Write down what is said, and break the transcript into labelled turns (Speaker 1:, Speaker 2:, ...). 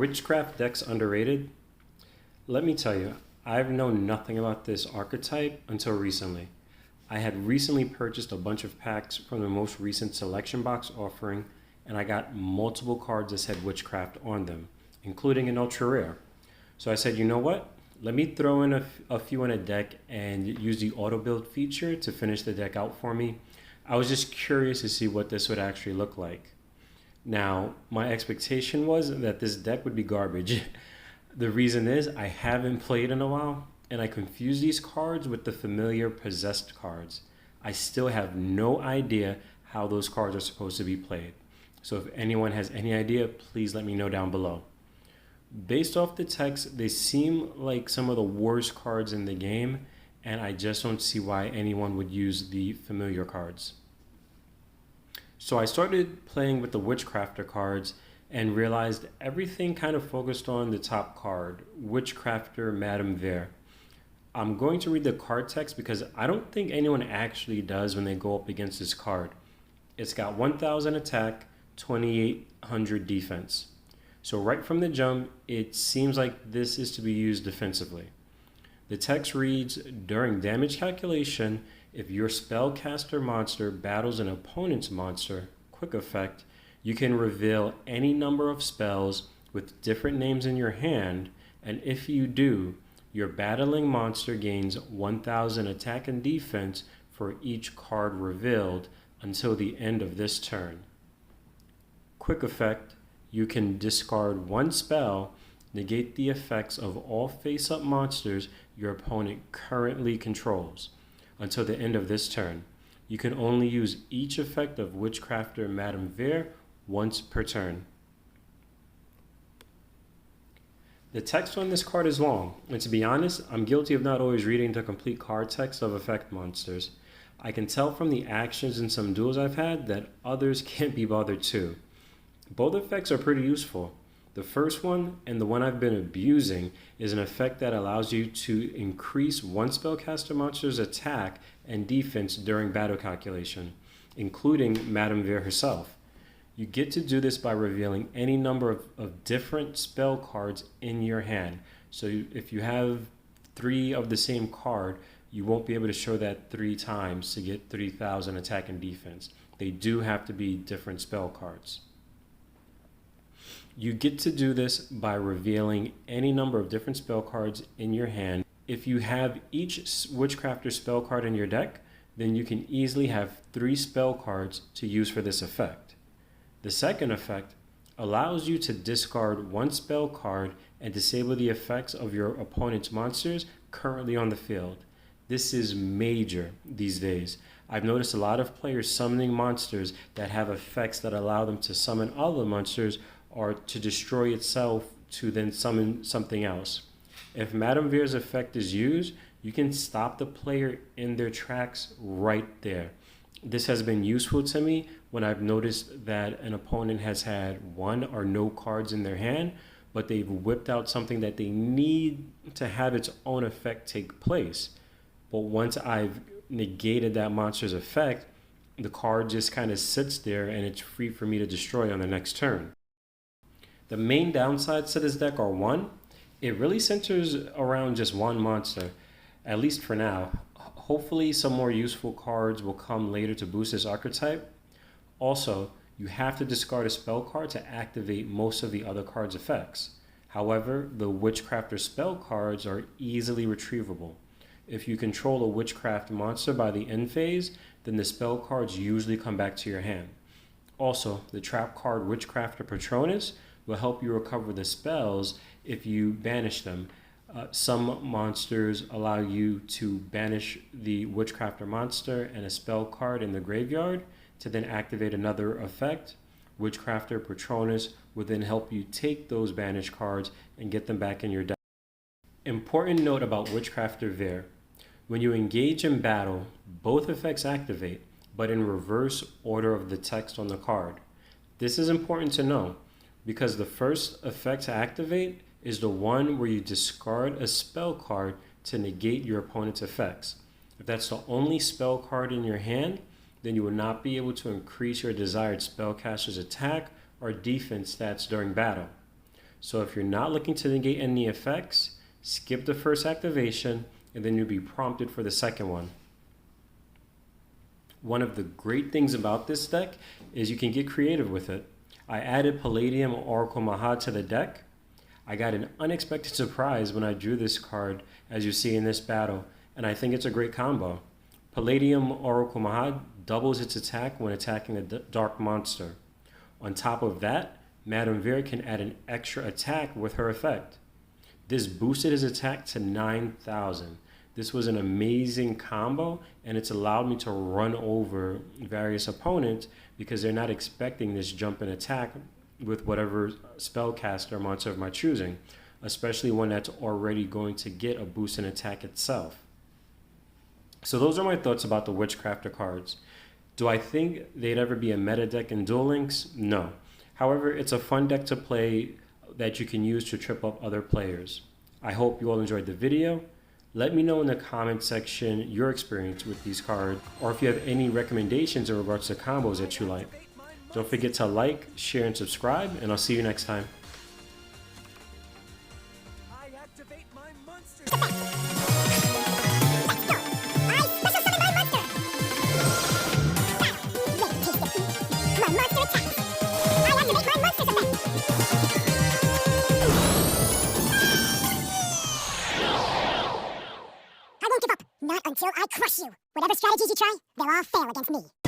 Speaker 1: witchcraft decks underrated? Let me tell you, I've known nothing about this archetype until recently. I had recently purchased a bunch of packs from the most recent selection box offering, and I got multiple cards that said witchcraft on them, including an ultra rare. So I said, you know what? Let me throw in a few in a deck and use the auto build feature to finish the deck out for me. I was just curious to see what this would actually look like. Now, my expectation was that this deck would be garbage. The reason is I haven't played in a while, and I confuse these cards with the familiar possessed cards. I still have no idea how those cards are supposed to be played. So if anyone has any idea, please let me know down below. Based off the text, they seem like some of the worst cards in the game, and I just don't see why anyone would use the familiar cards. So I started playing with the Witchcrafter cards and realized everything kind of focused on the top card, Witchcrafter Madame Vere. I'm going to read the card text because I don't think anyone actually does when they go up against this card. It's got 1000 attack, 2800 defense. So right from the jump, it seems like this is to be used defensively. The text reads, during damage calculation, if your Spellcaster monster battles an opponent's monster, quick effect, you can reveal any number of spells with different names in your hand, and if you do, your battling monster gains 1000 attack and defense for each card revealed until the end of this turn. Quick effect, you can discard one spell, negate the effects of all face-up monsters your opponent currently controls until the end of this turn. You can only use each effect of Witchcrafter Madame Vere once per turn. The text on this card is long, and to be honest, I'm guilty of not always reading the complete card text of effect monsters. I can tell from the actions in some duels I've had that others can't be bothered too. Both effects are pretty useful. The first one, and the one I've been abusing, is an effect that allows you to increase one spellcaster monster's attack and defense during battle calculation, including Madame Vere herself. You get to do this by revealing any number of different spell cards in your hand. So if you have 3 of the same card, you won't be able to show that 3 times to get 3000 attack and defense. They do have to be different spell cards. You get to do this by revealing any number of different spell cards in your hand. If you have each Witchcrafter spell card in your deck, then you can easily have 3 spell cards to use for this effect. The second effect allows you to discard one spell card and disable the effects of your opponent's monsters currently on the field. This is major these days. I've noticed a lot of players summoning monsters that have effects that allow them to summon other monsters or to destroy itself to then summon something else. If Madame Vere's effect is used, you can stop the player in their tracks right there. This has been useful to me when I've noticed that an opponent has had 1 or no cards in their hand, but they've whipped out something that they need to have its own effect take place. But once I've negated that monster's effect, the card just kind of sits there and it's free for me to destroy on the next turn. The main downsides to this deck are 1, it really centers around just one monster, at least for now. Hopefully some more useful cards will come later to boost this archetype. Also, you have to discard a spell card to activate most of the other cards' effects. However, the Witchcrafter spell cards are easily retrievable. If you control a Witchcraft monster by the end phase, then the spell cards usually come back to your hand. Also, the trap card Witchcrafter Patronus will help you recover the spells if you banish them. Some monsters allow you to banish the Witchcrafter monster and a spell card in the graveyard to then activate another effect. Witchcrafter Patronus will then help you take those banished cards and get them back in your deck. Important note about Witchcrafter Vere. When you engage in battle, both effects activate, but in reverse order of the text on the card. This is important to know because the first effect to activate is the one where you discard a spell card to negate your opponent's effects. If that's the only spell card in your hand, then you will not be able to increase your desired spellcaster's attack or defense stats during battle. So if you're not looking to negate any effects, skip the first activation and then you'll be prompted for the second one. One of the great things about this deck is you can get creative with it. I added Palladium Oracle Mahad to the deck. I got an unexpected surprise when I drew this card, as you see in this battle, and I think it's a great combo. Palladium Oracle Mahad doubles its attack when attacking a dark monster. On top of that, Madame Vera can add an extra attack with her effect. This boosted his attack to 9,000. This was an amazing combo, and it's allowed me to run over various opponents because they're not expecting this jump in attack with whatever spellcaster monster of my choosing, especially one that's already going to get a boost in attack itself. So those are my thoughts about the Witchcrafter cards. Do I think they'd ever be a meta deck in Duel Links? No. However, it's a fun deck to play that you can use to trip up other players. I hope you all enjoyed the video. Let me know in the comment section your experience with these cards, or if you have any recommendations in regards to combos that you like. Don't forget to like, share, and subscribe, and I'll see you next time.
Speaker 2: I activate my monster.
Speaker 3: Not until I crush you. Whatever strategies you try, they'll all fail against me.